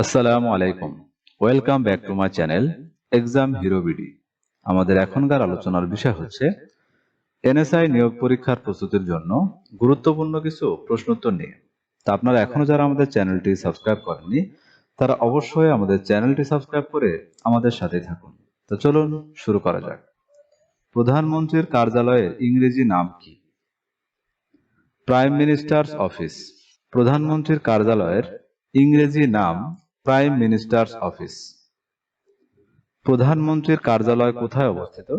আসসালামু আলাইকুম। Welcome back to my channel exam hero BD. আমাদের এখনকার আলোচনার বিষয় হচ্ছে এনএসআই নিয়োগ পরীক্ষার প্রস্তুতির জন্য গুরুত্বপূর্ণ কিছু প্রশ্নোত্তর নিয়ে। তা আপনারা এখনো যারা আমাদের চ্যানেলটি সাবস্ক্রাইব করেননি তারা অবশ্যই আমাদের চ্যানেলটি সাবস্ক্রাইব করে আমাদের সাথেই থাকুন। তো চলুন শুরু করা যাক। প্রধানমন্ত্রীর কার্যালয়ের ইংরেজি নাম কি? Prime ministers office. প্রধানমন্ত্রীর কার্যালয়ের ইংরেজি নাম প্রাইম মিনিস্টার্স অফিস। প্রধানমন্ত্রীর কার্যালয় কোথায় অবস্থিত?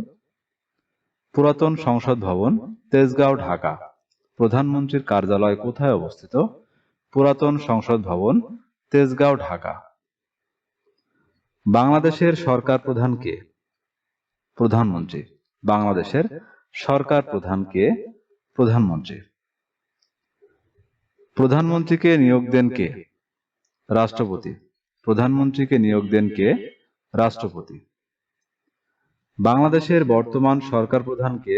পুরাতন সংসদ ভবন, তেজগাঁও, ঢাকা। প্রধানমন্ত্রীর কার্যালয় কোথায় অবস্থিত? পুরাতন সংসদ ভবন, তেজগাঁও, ঢাকা। বাংলাদেশের সরকার প্রধান কে? প্রধানমন্ত্রী। বাংলাদেশের সরকার প্রধান কে? প্রধানমন্ত্রী। প্রধানমন্ত্রীকে নিয়োগ দেন কে? রাষ্ট্রপতি। প্রধানমন্ত্রীকে নিয়োগ দেন কে? রাষ্ট্রপতি। বাংলাদেশের বর্তমান সরকার প্রধান কে?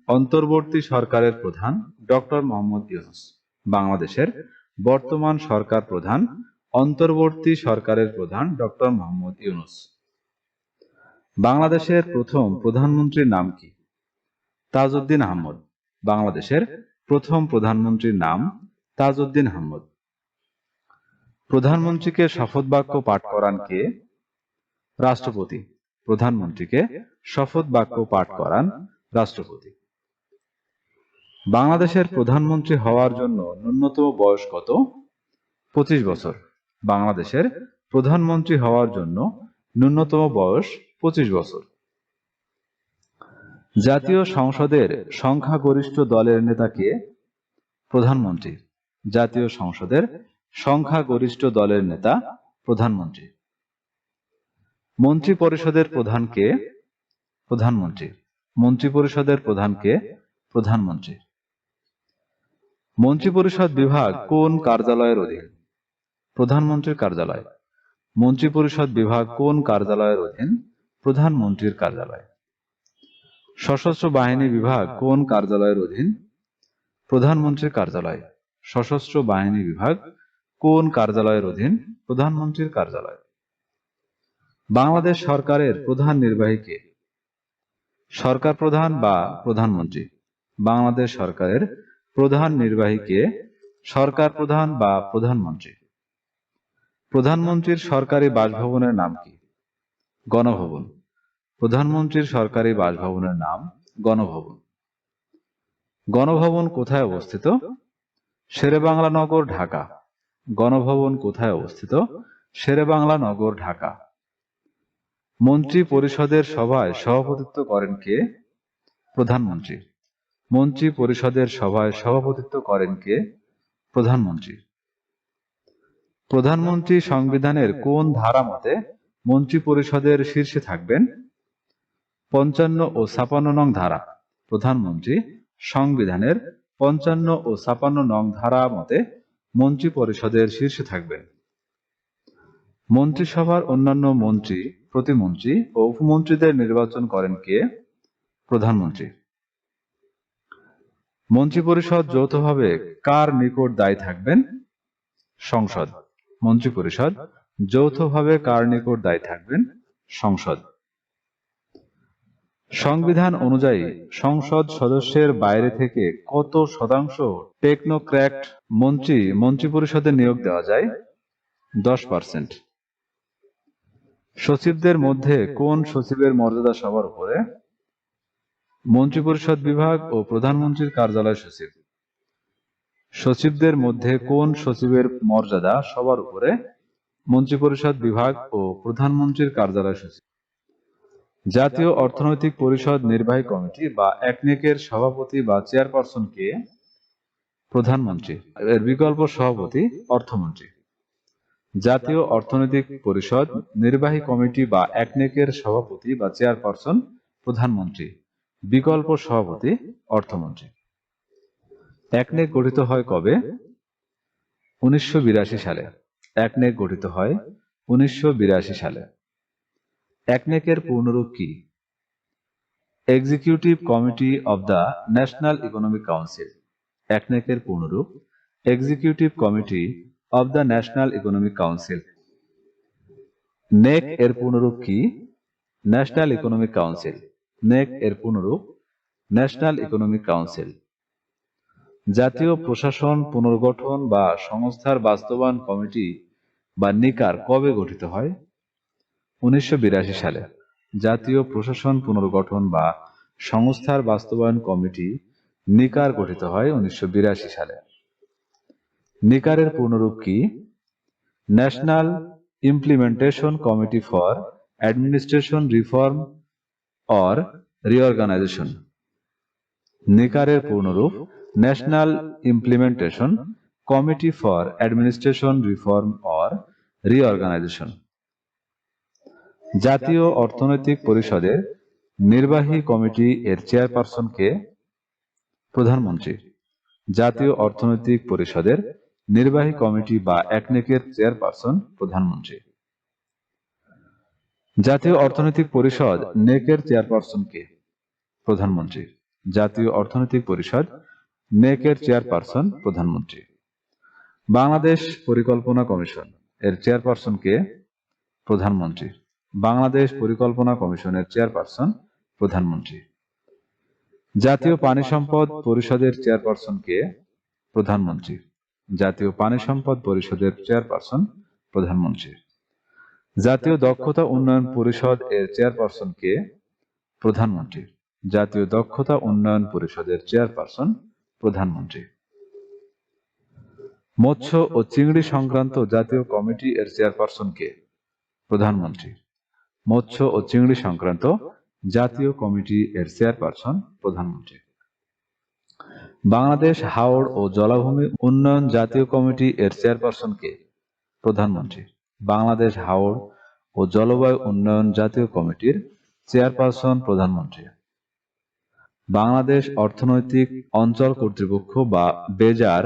অন্তর্বর্তী সরকারের প্রধান ডক্টর মোহাম্মদ ইউনূস। বাংলাদেশের বর্তমান সরকার প্রধান অন্তর্বর্তী সরকারের প্রধান ডক্টর মোহাম্মদ ইউনূস। বাংলাদেশের প্রথম প্রধানমন্ত্রীর নাম কি? তাজউদ্দিন আহমদ। বাংলাদেশের প্রথম প্রধানমন্ত্রীর নাম তাজউদ্দিন আহমদ। প্রধানমন্ত্রীকে শপথ বাক্য পাঠ করান কে? রাষ্ট্রপতি। প্রধানমন্ত্রীকে শপথ বাক্য পাঠ করান রাষ্ট্রপতি। বাংলাদেশের প্রধানমন্ত্রী হওয়ার জন্য ন্যূনতম বয়স কত? 25 বছর। বাংলাদেশের প্রধানমন্ত্রী হওয়ার জন্য ন্যূনতম বয়স 25 বছর। জাতীয় সংসদের সংখ্যাগরিষ্ঠ দলের নেতা কে? প্রধানমন্ত্রী। জাতীয় সংসদের সংখ্যাগরিষ্ঠ দলের নেতা প্রধানমন্ত্রী। মন্ত্রী পরিষদের প্রধান কে? প্রধানমন্ত্রী। মন্ত্রী পরিষদের প্রধান কে? প্রধানমন্ত্রী। মন্ত্রিপরিষদ বিভাগ কোন কার্যালয়ের অধীন? প্রধানমন্ত্রীর কার্যালয়। মন্ত্রিপরিষদ বিভাগ কোন কার্যালয়ের অধীন? প্রধানমন্ত্রীর কার্যালয়। সশস্ত্র বাহিনী বিভাগ কোন কার্যালয়ের অধীন? প্রধানমন্ত্রীর কার্যালয়। সশস্ত্র বাহিনী বিভাগ কোন কার্যালয়ের অধীন? প্রধানমন্ত্রীর কার্যালয়। বাংলাদেশ সরকারের প্রধান নির্বাহী কে? সরকার প্রধান বা প্রধানমন্ত্রী। বাংলাদেশ সরকারের প্রধান নির্বাহী কে? সরকার প্রধান বা প্রধানমন্ত্রী। প্রধানমন্ত্রীর সরকারি বাসভবনের নাম কি? গণভবন। প্রধানমন্ত্রীর সরকারি বাসভবনের নাম গণভবন। গণভবন কোথায় অবস্থিত? শেরেবাংলা নগর, ঢাকা। গণভবন কোথায় অবস্থিত? শেরেবাংলা নগর, ঢাকা। মন্ত্রী পরিষদের সভায় সভাপতিত্ব করেন কে? প্রধানমন্ত্রী। মন্ত্রী পরিষদের সভায় সভাপতিত্ব করেন কে? প্রধানমন্ত্রী। প্রধানমন্ত্রী সংবিধানের কোন ধারা মতে মন্ত্রী পরিষদের শীর্ষে থাকবেন? 55 ও 56 নং ধারা। প্রধানমন্ত্রী সংবিধানের 55 ও 56 নং ধারা মতে মন্ত্রী পরিষদের শীর্ষে থাকবেন। মন্ত্রিসভার অন্যান্য মন্ত্রী, প্রতিমন্ত্রী ও উপমন্ত্রীদের নির্বাচন করেন কে? প্রধানমন্ত্রী। মন্ত্রিপরিষদ যৌথভাবে কার নিকট দায়ী থাকবেন? সংসদ। মন্ত্রিপরিষদ যৌথভাবে কার নিকট দায়ী থাকবেন? সংসদ। সংবিধান অনুযায়ী সংসদ সদস্যের বাইরে থেকে কত শতাংশ টেকনোক্র্যাট মন্ত্রিপরিষদে নিয়োগ দেওয়া যায়? 10%। সচিবদের মধ্যে কোন সচিবের মর্যাদা সবার উপরে? মন্ত্রিপরিষদ বিভাগ ও প্রধানমন্ত্রীর কার্যালয় সচিব। সচিবদের মধ্যে কোন সচিবের মর্যাদা সবার উপরে? মন্ত্রিপরিষদ বিভাগ ও প্রধানমন্ত্রীর কার্যালয় সচিব। জাতীয় অর্থনৈতিক পরিষদ নির্বাহী কমিটি বা একনেকের সভাপতি বা চেয়ারপারসন কে? প্রধানমন্ত্রী। এর বিকল্প সভাপতি অর্থমন্ত্রী। জাতীয় অর্থনৈতিক পরিষদ নির্বাহী কমিটি বা একনেকের সভাপতি বা চেয়ারপারসন প্রধানমন্ত্রী। বিকল্প সভাপতি অর্থমন্ত্রী। একনেক গঠিত হয় কবে? 1982 সালে। একনেক গঠিত হয় 1982 সালে। একনেকের পূর্ণরূপ কি? Executive committee of the national economic council. একনেকের পূর্ণরূপ executive committee of the national economic council. NEC এর পূর্ণরূপ কি? National economic council. নেক এর পূর্ণরূপ ন্যাশনাল ইকোনমিক কাউন্সিল। জাতীয় প্রশাসন পুনর্গঠন বা সংস্থার বাস্তবায়ন কমিটি বা নিকার কবে গঠিত হয়? 1982 সালে। জাতীয় প্রশাসন পুনর্গঠন বা সংস্থার বাস্তবায়ন কমিটি নিকার গঠিত হয় 1982 সালে। নিকারের পূর্ণরূপ কি? National implementation committee for administration reform or reorganisation. নিকারের পূর্ণরূপ national implementation committee for administration reform or reorganisation. জাতীয় অর্থনৈতিক পরিষদের নির্বাহী কমিটি এর চেয়ারপারসন কে? প্রধানমন্ত্রী। জাতীয় অর্থনৈতিক পরিষদের নির্বাহী কমিটি বা একনেকের চেয়ারপারসন প্রধানমন্ত্রী। জাতীয় অর্থনৈতিক পরিষদ নেকের চেয়ারপারসন কে? প্রধানমন্ত্রী। জাতীয় অর্থনৈতিক পরিষদ নেকের চেয়ারপারসন প্রধানমন্ত্রী। বাংলাদেশ পরিকল্পনা কমিশন এর চেয়ারপারসন কে? প্রধানমন্ত্রী। বাংলাদেশ পরিকল্পনা কমিশনের চেয়ারপারসন প্রধানমন্ত্রী। জাতীয় পানি সম্পদ পরিষদের চেয়ারপারসন কে? প্রধানমন্ত্রী। জাতীয় পানি সম্পদ পরিষদের চেয়ারপারসন প্রধানমন্ত্রী। জাতীয় দক্ষতা উন্নয়ন পরিষদ এর চেয়ারপারসন কে? প্রধানমন্ত্রী। জাতীয় দক্ষতা উন্নয়ন পরিষদের চেয়ারপারসন প্রধানমন্ত্রী। মৎস্য ও চিংড়ি সংক্রান্ত জাতীয় কমিটি এর চেয়ারপারসন কে? প্রধানমন্ত্রী। মৎস্য ও চিংড়ি সংক্রান্ত জাতীয় কমিটি এর চেয়ারপারসন প্রধানমন্ত্রী। বাংলাদেশ হাওড় ও জলাভূমি উন্নয়ন জাতীয় কমিটি এর চেয়ারপারসন কে? প্রধানমন্ত্রী। বাংলাদেশ হাওড় ও জলবায়ু উন্নয়ন জাতীয় কমিটির চেয়ারপারসন প্রধানমন্ত্রী। বাংলাদেশ অর্থনৈতিক অঞ্চল কর্তৃপক্ষ বা বেজার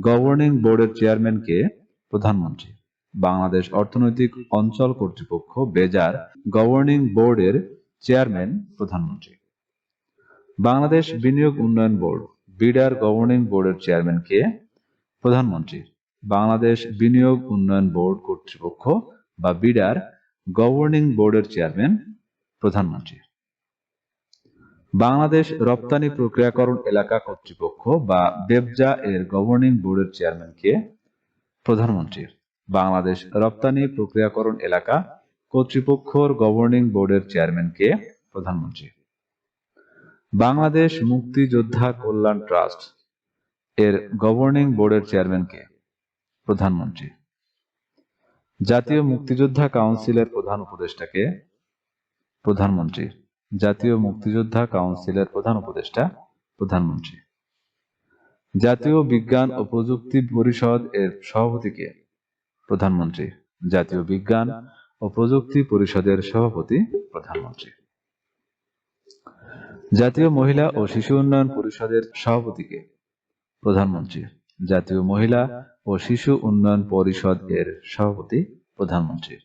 গভর্নিং বোর্ডের চেয়ারম্যান কে? প্রধানমন্ত্রী। বাংলাদেশ অর্থনৈতিক অঞ্চল কর্তৃপক্ষ বেজার গভর্নিং বোর্ডের চেয়ারম্যান প্রধানমন্ত্রী। বাংলাদেশ বিনিয়োগ উন্নয়ন বোর্ড বিডার গভর্নিং বোর্ডের চেয়ারম্যান কে? প্রধানমন্ত্রী। বাংলাদেশ বিনিয়োগ উন্নয়ন বোর্ড কর্তৃপক্ষ বা বিডার গভর্নিং বোর্ডের চেয়ারম্যান প্রধানমন্ত্রী। বাংলাদেশ রপ্তানি প্রক্রিয়াকরণ এলাকা কর্তৃপক্ষ বা বেবজা এর গভর্নিং বোর্ডের চেয়ারম্যান কে? প্রধানমন্ত্রী। বাংলাদেশ রপ্তানি প্রক্রিয়াকরণ এলাকা কর্তৃপক্ষর গভর্নিং বোর্ডের চেয়ারম্যান কে? প্রধানমন্ত্রী। বাংলাদেশ মুক্তিযোদ্ধা কল্যাণ ট্রাস্ট এর গভর্নিং বোর্ডের চেয়ারম্যান কে? প্রধানমন্ত্রী। জাতীয় মুক্তিযোদ্ধা কাউন্সিলের প্রধান উপদেষ্টা কে? প্রধানমন্ত্রী। জাতীয় মুক্তিযোদ্ধা কাউন্সিলের প্রধান উপদেষ্টা প্রধানমন্ত্রী। জাতীয় বিজ্ঞান ও প্রযুক্তি পরিষদ এর সভাপতি কে? প্রধানমন্ত্রী। জাতীয় বিজ্ঞান ও প্রযুক্তি পরিষদের সভাপতি প্রধানমন্ত্রী। জাতীয় মহিলা ও শিশু উন্নয়ন পরিষদের সভাপতি কে? প্রধানমন্ত্রী। জাতীয় মহিলা ও শিশু উন্নয়ন পরিষদ এর সভাপতি প্রধানমন্ত্রী।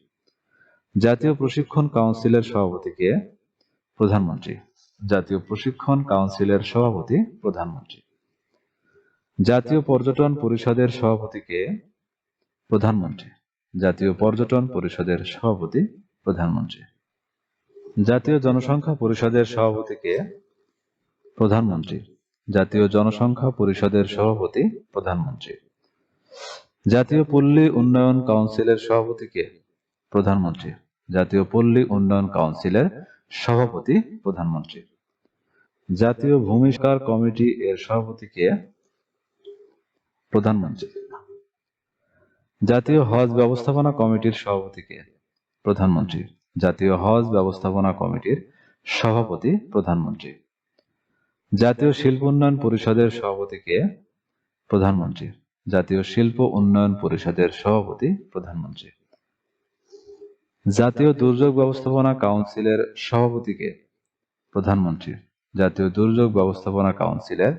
জাতীয় প্রশিক্ষণ কাউন্সিলের সভাপতি কে? প্রধানমন্ত্রী। জাতীয় প্রশিক্ষণ কাউন্সিলের সভাপতি প্রধানমন্ত্রী। জাতীয় পর্যটন পরিষদের সভাপতি কে? প্রধানমন্ত্রী। জাতীয় পর্যটন পরিষদের সভাপতি প্রধানমন্ত্রী। জাতীয় জনসংখ্যা পরিষদের সভাপতি কে? প্রধানমন্ত্রী। জাতীয় জনসংখ্যা পরিষদের সভাপতি প্রধানমন্ত্রী। জাতীয় পল্লী উন্নয়ন কাউন্সিলের সভাপতি কে? প্রধানমন্ত্রী। জাতীয় পল্লী উন্নয়ন কাউন্সিলের সভাপতি প্রধানমন্ত্রী। জাতীয় ভূমিষ্কার কমিটি এর সভাপতি কে? প্রধানমন্ত্রী। জাতীয় হজ ব্যবস্থাপনা কমিটির সভাপতি কে? প্রধানমন্ত্রী। জাতীয় হজ ব্যবস্থাপনা কমিটির সভাপতি প্রধানমন্ত্রী। জাতীয় শিল্প উন্নয়ন পরিষদের সভাপতি কে? প্রধানমন্ত্রী। জাতীয় শিল্প উন্নয়ন পরিষদের সভাপতি প্রধানমন্ত্রী। জাতীয় দুর্যোগ ব্যবস্থাপনা কাউন্সিলের সভাপতি কে? প্রধানমন্ত্রী। জাতীয় দুর্যোগ ব্যবস্থাপনা কাউন্সিলের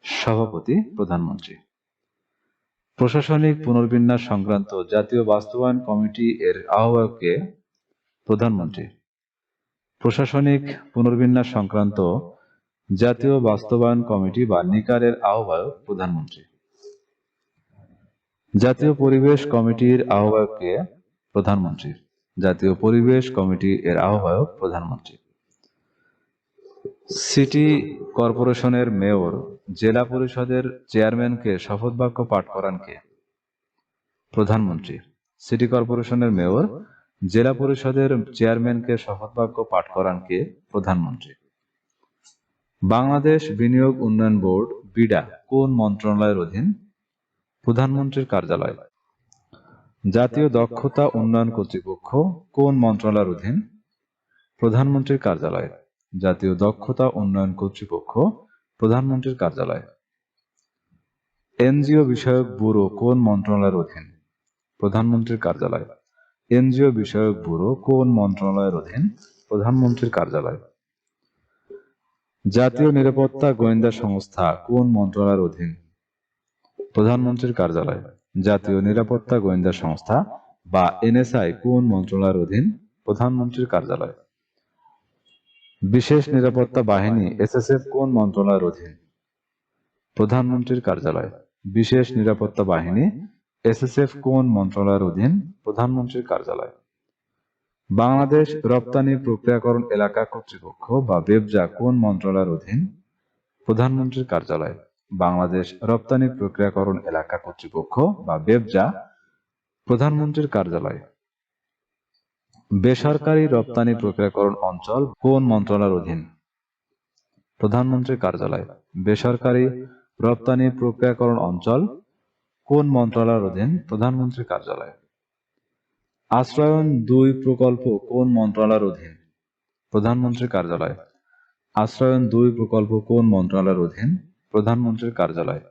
সভাপতি প্রধানমন্ত্রী। প্রশাসনিক পুনর্বিন্যাস সংক্রান্ত জাতীয় বাস্তবায়ন কমিটি এর আহ্বায়ক কে? প্রধানমন্ত্রী। প্রশাসনিক পুনর্বিন্যাস সংক্রান্ত জাতীয় বাস্তবায়ন কমিটি বা নিকারের আহ্বায়ক প্রধানমন্ত্রী। জাতীয় পরিবেশ কমিটির আহ্বায়ক কে? প্রধানমন্ত্রী। জাতীয় পরিবেশ কমিটি এর আহ্বায়ক প্রধানমন্ত্রী। সিটি কর্পোরেশনের মেয়র, জেলা পরিষদের চেয়ারম্যানকে শপথ বাক্য পাঠ করান কে? প্রধানমন্ত্রী। সিটি কর্পোরেশনের মেয়র, জেলা পরিষদের চেয়ারম্যানকে শপথ বাক্য পাঠ করান কে? প্রধানমন্ত্রী। বাংলাদেশ বিনিয়োগ উন্নয়ন বোর্ড বিডা কোন মন্ত্রণালয়ের অধীন? প্রধানমন্ত্রীর কার্যালয়। জাতীয় দক্ষতা উন্নয়ন কর্তৃপক্ষ কোন মন্ত্রণালয়ের অধীন? প্রধানমন্ত্রীর কার্যালয়। জাতীয় দক্ষতা উন্নয়ন কর্তৃপক্ষ প্রধানমন্ত্রীর কার্যালয়। এনজিও বিষয়ক ব্যুরো কোন মন্ত্রণালয়ের অধীন? প্রধানমন্ত্রীর কার্যালয়। এনজিও বিষয়ক ব্যুরো কোন মন্ত্রণালয়ের অধীন? প্রধানমন্ত্রীর কার্যালয়। জাতীয় নিরাপত্তা গোয়েন্দা সংস্থা কোন মন্ত্রণালয়ের অধীন? প্রধানমন্ত্রীর কার্যালয়। জাতীয় নিরাপত্তা গোয়েন্দা সংস্থা বা এনএসআই কোন মন্ত্রণালয়ের অধীন? প্রধানমন্ত্রীর কার্যালয়। বিশেষ নিরাপত্তা বাহিনী এসএসএফ কোন মন্ত্রণালয়ের অধীন? প্রধানমন্ত্রীর কার্যালয়। বিশেষ নিরাপত্তা বাহিনী এসএসএফ কোন মন্ত্রণালয়ের অধীন? প্রধানমন্ত্রীর কার্যালয়। বাংলাদেশ রপ্তানি প্রক্রিয়াকরণ এলাকা কর্তৃপক্ষ বা বেবজা কোন মন্ত্রণালয়ের অধীন? প্রধানমন্ত্রীর কার্যালয়। বাংলাদেশ রপ্তানি প্রক্রিয়াকরণ এলাকা কর্তৃপক্ষ বা বেবজা প্রধানমন্ত্রীর কার্যালয়। বেসরকারি রপ্তানি প্রক্রিয়াকরণ অঞ্চল কোন মন্ত্রণালয়ের অধীন? প্রধানমন্ত্রীর কার্যালয়। বেসরকারি রপ্তানি প্রক্রিয়াকরণ অঞ্চল কোন মন্ত্রণালয়ের অধীন? প্রধানমন্ত্রীর কার্যালয়। আশ্রয়ন 2 প্রকল্প কোন মন্ত্রণালয়ের অধীন? প্রধানমন্ত্রীর কার্যালয়। আশ্রয়ন 2 প্রকল্প কোন মন্ত্রণালয়ের অধীন? প্রধানমন্ত্রীর কার্যালয়।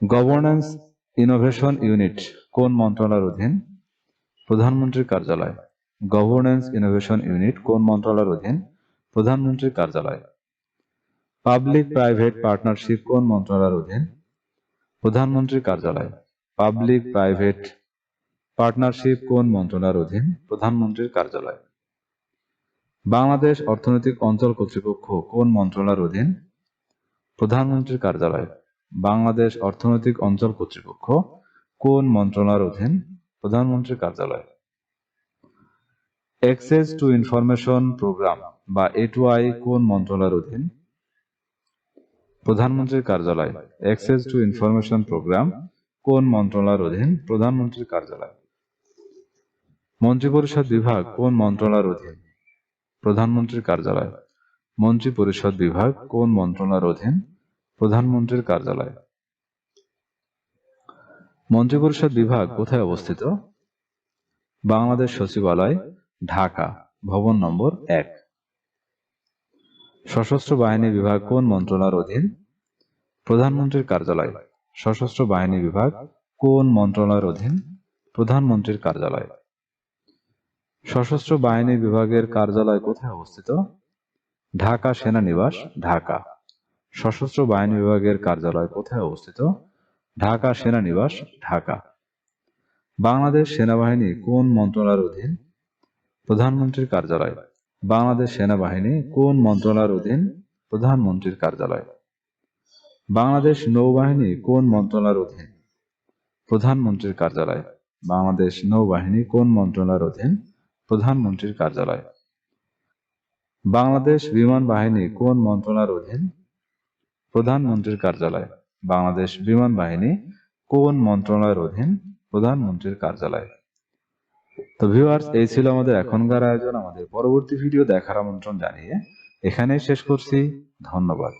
গভর্নেন্স ইনোভেশন ইউনিট কোন মন্ত্রণালয়ের অধীন? প্রধানমন্ত্রীর কার্যালয়। গভর্নেন্স ইনোভেশন ইউনিট কোন মন্ত্রণালয়ের অধীন? প্রধানমন্ত্রীর কার্যালয়। পাবলিক প্রাইভেট পার্টনারশিপ কোন মন্ত্রণালয়ের অধীন? প্রধানমন্ত্রীর কার্যালয়। পাবলিক প্রাইভেট পার্টনারশিপ কোন মন্ত্রণালয়ের অধীন? প্রধানমন্ত্রীর কার্যালয়। বাংলাদেশ অর্থনৈতিক অঞ্চল কর্তৃপক্ষ কোন মন্ত্রণালয়ের অধীন? প্রধানমন্ত্রীর কার্যালয়। বাংলাদেশ অর্থনৈতিক অঞ্চল কর্তৃপক্ষ কোন মন্ত্রণালয়ের অধীন? প্রধানমন্ত্রীর কার্যালয়। অ্যাক্সেস টু ইনফরমেশন প্রোগ্রাম বা A2I কোন মন্ত্রণালয়ের অধীন? প্রধানমন্ত্রীর কার্যালয়। অ্যাক্সেস টু ইনফরমেশন প্রোগ্রাম কোন মন্ত্রণালয়ের অধীন? প্রধানমন্ত্রীর কার্যালয়। মন্ত্রিপরিষদ বিভাগ কোন মন্ত্রণালয়ের অধীন? প্রধানমন্ত্রীর কার্যালয়। মন্ত্রিপরিষদ বিভাগ কোন মন্ত্রণালয়ের অধীন? প্রধানমন্ত্রীর কার্যালয়। মন্ত্রিপরিষদ বিভাগ কোথায় অবস্থিত? বাংলাদেশ সচিবালয়, ঢাকা, ভবন নম্বর 1। সশস্ত্র বাহিনী বিভাগ কোন মন্ত্রণালয়ের অধীন? প্রধানমন্ত্রীর কার্যালয়। সশস্ত্র বাহিনী বিভাগ কোন মন্ত্রণালয়ের অধীন? প্রধানমন্ত্রীর কার্যালয়। সশস্ত্র বাহিনী বিভাগের কার্যালয় কোথায় অবস্থিত? ঢাকা সেনানিবাস, ঢাকা। সশস্ত্র বাহিনী বিভাগের কার্যালয় কোথায় অবস্থিত? ঢাকা সেনানিবাস, ঢাকা। বাংলাদেশ সেনাবাহিনী কোন মন্ত্রণালয়ের অধীন? প্রধানমন্ত্রীর কার্যালয়। বাংলাদেশ সেনাবাহিনী কোন মন্ত্রণালয়ের অধীন? প্রধানমন্ত্রীর কার্যালয়। বাংলাদেশ নৌবাহিনী কোন মন্ত্রণালয়ের অধীন? প্রধানমন্ত্রীর কার্যালয়। বাংলাদেশ নৌবাহিনী কোন মন্ত্রণালয়ের অধীন? প্রধানমন্ত্রীর কার্যালয়। বাংলাদেশ বিমান বাহিনী কোন মন্ত্রণালয়ের অধীন? প্রধানমন্ত্রীর কার্যালয়। বাংলাদেশ বিমান বাহিনী কোন মন্ত্রণালয়ের অধীন? প্রধানমন্ত্রীর কার্যালয়। তো ভিউয়ার্স, এই ছিল আমাদের এখনকার আয়োজন। আমাদের পরবর্তী ভিডিও দেখার আমন্ত্রণ জানিয়ে এখানেই শেষ করছি। ধন্যবাদ।